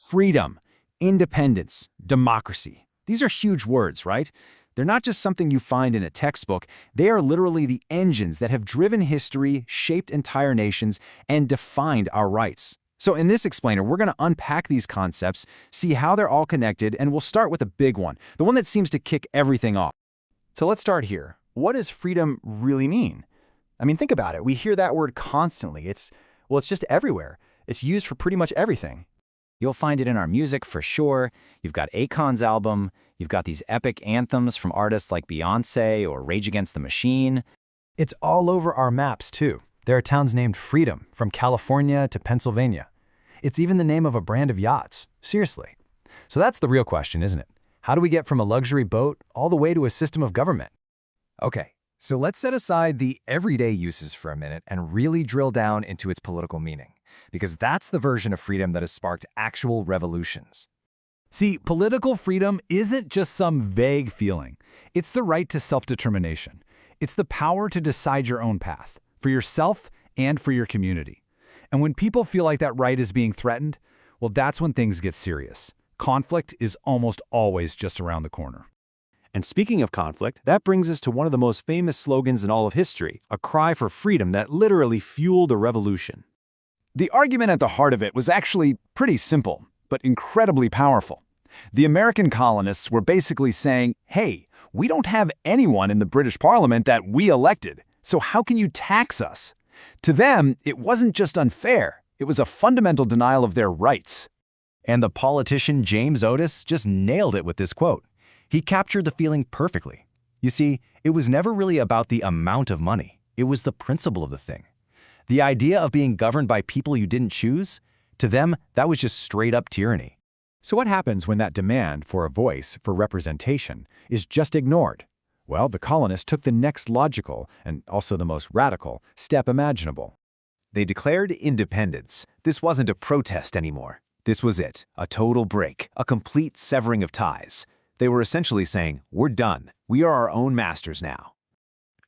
Freedom, independence, democracy. These are huge words, right? They're not just something you find in a textbook. They are literally the engines that have driven history, shaped entire nations, and defined our rights. So in this explainer, we're going to unpack these concepts, see how they're all connected, and we'll start with a big one, the one that seems to kick everything off. So let's start here. What does freedom really mean? I mean, think about it. We hear that word constantly. It's just everywhere. It's used for pretty much everything. You'll find it in our music for sure. You've got Akon's album. You've got these epic anthems from artists like Beyoncé or Rage Against the Machine. It's all over our maps, too. There are towns named Freedom, from California to Pennsylvania. It's even the name of a brand of yachts. Seriously. So that's the real question, isn't it? How do we get from a luxury boat all the way to a system of government? Okay, so let's set aside the everyday uses for a minute and really drill down into its political meaning, because that's the version of freedom that has sparked actual revolutions. See, political freedom isn't just some vague feeling. It's the right to self-determination. It's the power to decide your own path, for yourself and for your community. And when people feel like that right is being threatened, well, that's when things get serious. Conflict is almost always just around the corner. And speaking of conflict, that brings us to one of the most famous slogans in all of history, a cry for freedom that literally fueled a revolution. The argument at the heart of it was actually pretty simple, but incredibly powerful. The American colonists were basically saying, hey, we don't have anyone in the British Parliament that we elected, so how can you tax us? To them, it wasn't just unfair, it was a fundamental denial of their rights. And the politician James Otis just nailed it with this quote. He captured the feeling perfectly. You see, it was never really about the amount of money. It was the principle of the thing. The idea of being governed by people you didn't choose, to them, that was just straight-up tyranny. So what happens when that demand for a voice, for representation, is just ignored? Well, the colonists took the next logical, and also the most radical, step imaginable. They declared independence. This wasn't a protest anymore. This was it, a total break, a complete severing of ties. They were essentially saying, we're done. We are our own masters now.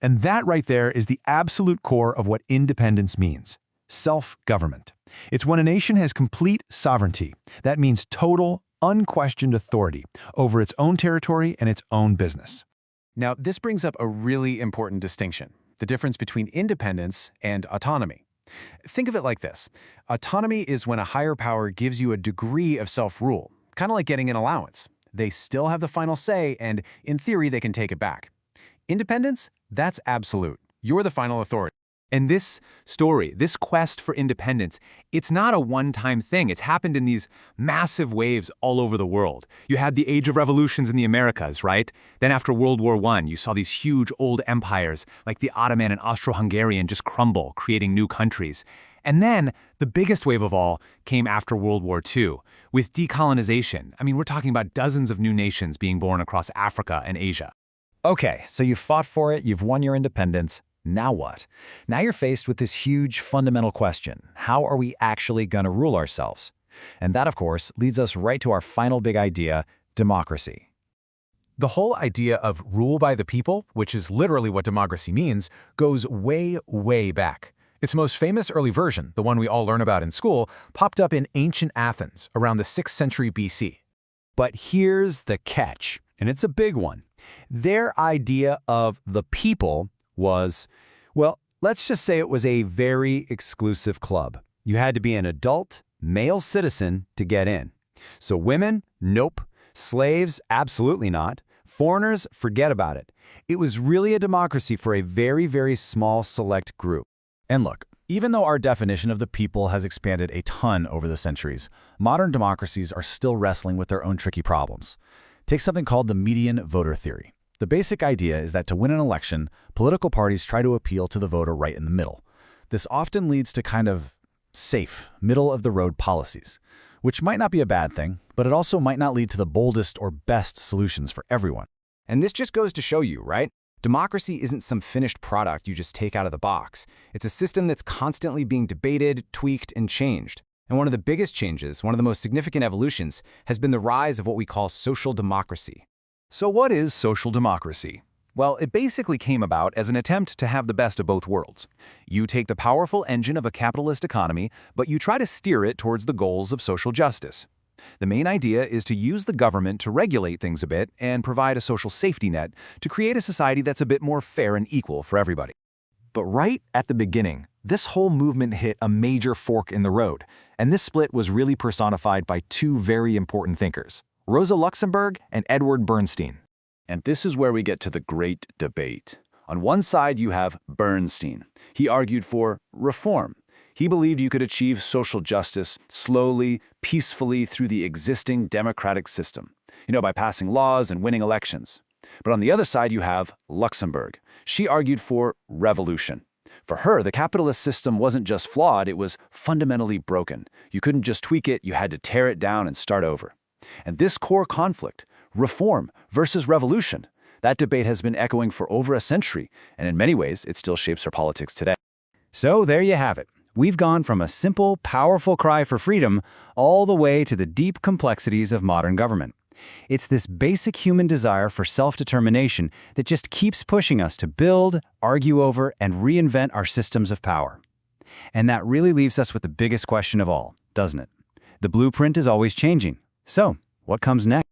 And that right there is the absolute core of what independence means. Self-government. It's when a nation has complete sovereignty. That means total, unquestioned authority over its own territory and its own business. Now, this brings up a really important distinction, the difference between independence and autonomy. Think of it like this. Autonomy is when a higher power gives you a degree of self-rule, kind of like getting an allowance. They still have the final say, and in theory, they can take it back. Independence? That's absolute. You're the final authority. And this story, this quest for independence, it's not a one-time thing. It's happened in these massive waves all over the world. You had the Age of Revolutions in the Americas, right? Then after World War I, you saw these huge old empires like the Ottoman and Austro-Hungarian just crumble, creating new countries. And then the biggest wave of all came after World War II, with decolonization. I mean, we're talking about dozens of new nations being born across Africa and Asia. Okay, so you fought for it, you've won your independence. Now what? Now you're faced with this huge fundamental question. How are we actually going to rule ourselves? And that, of course, leads us right to our final big idea, democracy. The whole idea of rule by the people, which is literally what democracy means, goes way, way back. Its most famous early version, the one we all learn about in school, popped up in ancient Athens around the 6th century BC. But here's the catch, and it's a big one. Their idea of the people was, well, let's just say it was a very exclusive club. You had to be an adult, male citizen to get in. So women, nope. Slaves, absolutely not. Foreigners, forget about it. It was really a democracy for a very, very small select group. And look, even though our definition of the people has expanded a ton over the centuries, modern democracies are still wrestling with their own tricky problems. Take something called the median voter theory. The basic idea is that to win an election, political parties try to appeal to the voter right in the middle. This often leads to kind of safe, middle-of-the-road policies, which might not be a bad thing, but it also might not lead to the boldest or best solutions for everyone. And this just goes to show you, right? Democracy isn't some finished product you just take out of the box. It's a system that's constantly being debated, tweaked, and changed. And one of the biggest changes, one of the most significant evolutions, has been the rise of what we call social democracy. So what is social democracy? Well, it basically came about as an attempt to have the best of both worlds. You take the powerful engine of a capitalist economy, but you try to steer it towards the goals of social justice. The main idea is to use the government to regulate things a bit and provide a social safety net to create a society that's a bit more fair and equal for everybody. But right at the beginning, this whole movement hit a major fork in the road, and this split was really personified by two very important thinkers, Rosa Luxemburg and Edward Bernstein. And this is where we get to the great debate. On one side, you have Bernstein. He argued for reform. He believed you could achieve social justice slowly, peacefully through the existing democratic system, by passing laws and winning elections. But on the other side, you have Luxemburg. She argued for revolution. For her, the capitalist system wasn't just flawed, it was fundamentally broken. You couldn't just tweak it, you had to tear it down and start over. And this core conflict, reform versus revolution, that debate has been echoing for over a century, and in many ways, it still shapes our politics today. So there you have it. We've gone from a simple, powerful cry for freedom all the way to the deep complexities of modern government. It's this basic human desire for self-determination that just keeps pushing us to build, argue over, and reinvent our systems of power. And that really leaves us with the biggest question of all, doesn't it? The blueprint is always changing. So, what comes next?